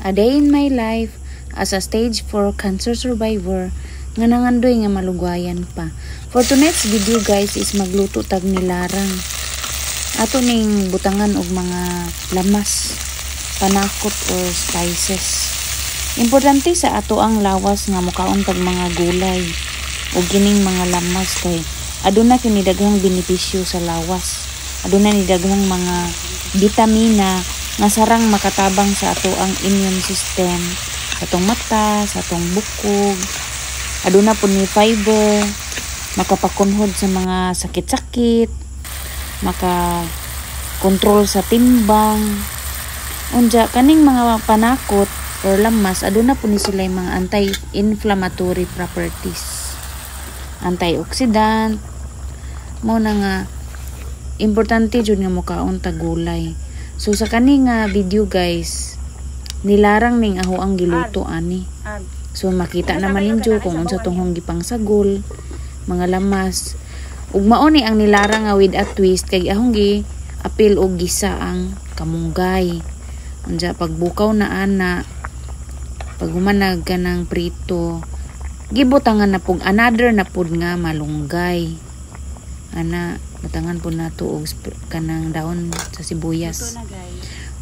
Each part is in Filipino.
A day in my life as a stage 4 cancer survivor nga nangandoy nga malugwayan pa. For tonight's video guys is magluto tag nilarang. Ato ning butangan og mga lamas, panakot or spices. Importante sa ato ang lawas nga mukaon tag mga gulay o gining mga lamas kay aduna kini daghang benepisyo sa lawas. Aduna ni daghang mga bitamina nga sarang makatabang sa ato ang immune system, sa atong mata, sa atong bukog. Aduna po ni fiber, makapakunhod sa mga sakit-sakit, makakontrol sa timbang. Unja kaning mga panakot or lamas, aduna po ni sila yung mga anti-inflammatory properties, antioxidant. Mo na nga importante jud nga mukaon ta gulay. So sa kaning video guys, nilarang ning aho ang giluto ani. So makita naman ninyo kung unsa tong gipang sagol, mga lamas. Ug mao ni ang nilarang nga with a twist kay ahong gi apil og gisa ang kamunggay. Unsa pagbukaw na ana, pag humanag ka ng prito, gibutangan na pug another na pud nga malunggay. Ana butangan po nato og kanang daon sa sibuyas.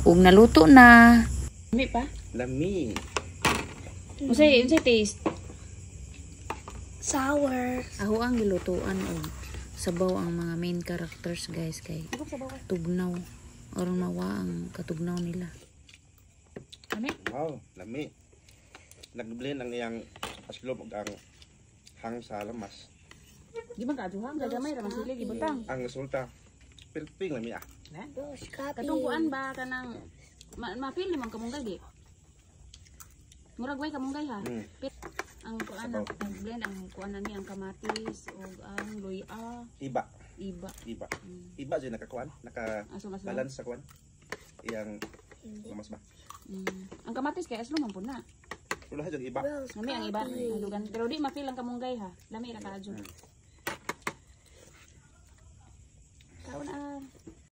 Ug naluto na. Lami pa? Lami. Unsay taste? Sour. Aho ang gilutuan og sabaw ang mga main characters guys kay tugnaw aron mawa ang katugnaw nila. Lami? Wow, lami. Nag-blend ang iyang aslob ug ang hang sa lamas. Di ba kaduhang gagamay ra man sila gibutang. Ang resulta pilping lami ah. Katong kuan ba kanang mapili man kamunggay di. Murag way kamunggay ha. Ang kuan ang blend ang kuan ani ang kamatis ug ang luya. Iba. Iba. Iba jud nakakuan, balance sa kuan. Iyang lamas ba. Ang kamatis kay aslo man pud na. Wala jud iba. Lami ang iba. Halugan pero di mapil ang kamunggay ha. Lami ra kaadyo. Kaon